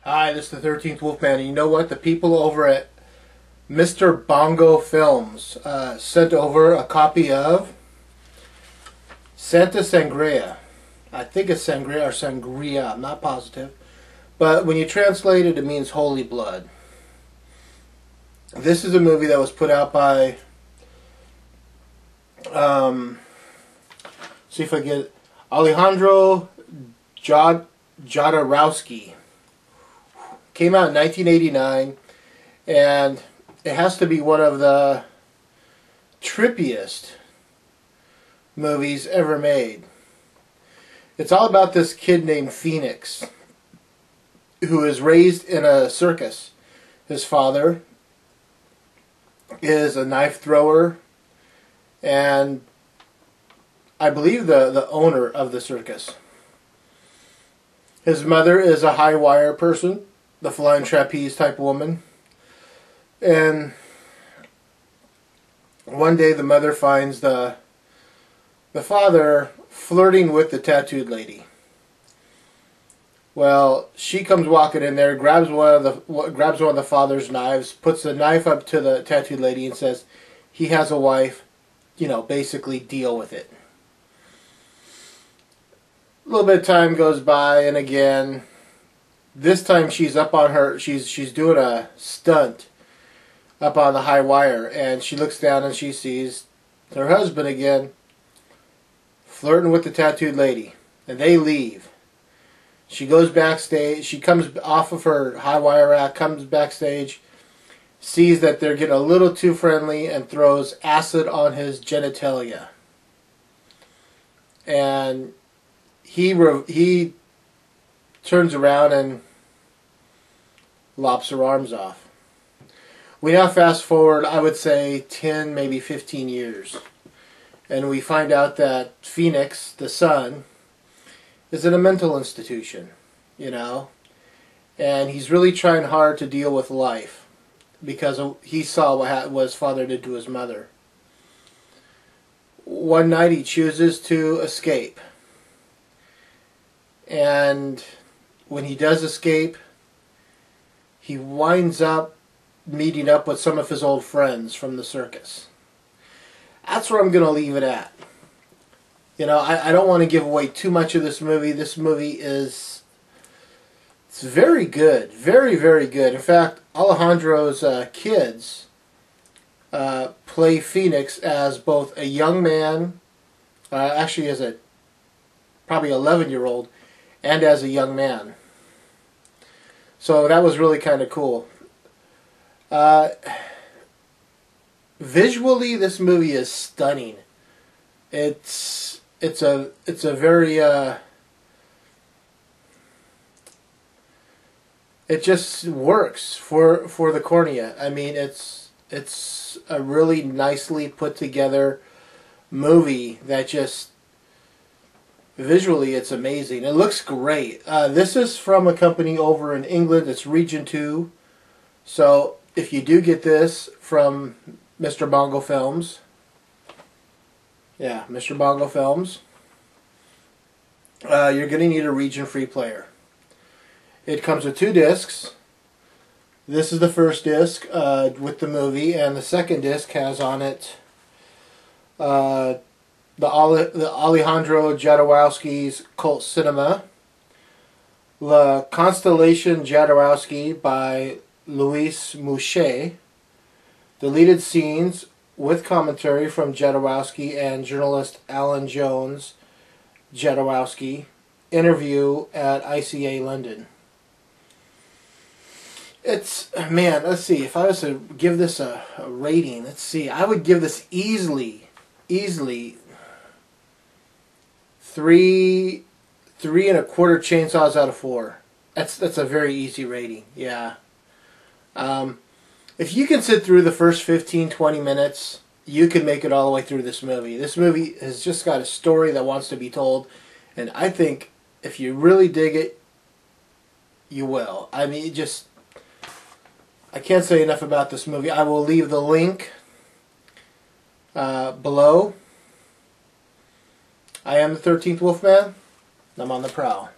Hi, this is the 13th Wolfman, and you know what? The people over at Mr. Bongo Films sent over a copy of Sangre. I think it's Sangre or Sangria, I'm not positive. But when you translate it, it means holy blood. This is a movie that was put out by, see if I get it, Alejandro Jodorowsky. Came out in 1989, and it has to be one of the trippiest movies ever made. It's all about this kid named Phoenix, who is raised in a circus. His father is a knife thrower, and I believe the owner of the circus. His mother is a high wire person, the flying trapeze type woman. And one day the mother finds the father flirting with the tattooed lady. Well, she comes walking in there, grabs one of the father's knives, puts the knife up to the tattooed lady and says, "He has a wife, you know, basically deal with it." A little bit of time goes by, and again, this time she's up on her, she's doing a stunt up on the high wire, and she looks down and she sees her husband again flirting with the tattooed lady, and they leave. She goes backstage, she comes off of her high wire rack, comes backstage, sees that they're getting a little too friendly, and throws acid on his genitalia. And he turns around and lops her arms off. We now fast forward, I would say 10, maybe 15 years. And we find out that Phoenix, the son, is in a mental institution, you know. And he's really trying hard to deal with life because he saw what his father did to his mother. One night he chooses to escape. And when he does escape, he winds up meeting up with some of his old friends from the circus. That's where I'm going to leave it at. You know, I don't want to give away too much of this movie. This movie it's very good. Very, very good. In fact, Alejandro's kids play Phoenix as both a young man, actually as a probably 11-year-old, and as a young man. So that was really kind of cool. Visually, this movie is stunning. It's a very it just works for the cornea. I mean, it's a really nicely put together movie that just visually it's amazing. It looks great. This is from a company over in England. It's Region 2. So if you do get this from Mr. Bongo Films, yeah, Mr. Bongo Films, you're going to need a region-free player. It comes with 2 discs. This is the first disc with the movie, and the second disc has on it the Alejandro Jodorowsky's Cult Cinema, La Constellation Jodorowsky by Louis Mouchet, deleted scenes with commentary from Jodorowsky and journalist Alan Jones Jodorowsky, interview at ICA London. It's, man, let's see, if I was to give this a rating, let's see, I would give this easily 3 3¼ chainsaws out of 4. That's a very easy rating. Yeah. If you can sit through the first 15-20 minutes, you can make it all the way through this movie. This movie has just got a story that wants to be told, and I think if you really dig it, you will. I mean, I can't say enough about this movie. I will leave the link below. I am the 13th Wolfman. I'm on the prowl.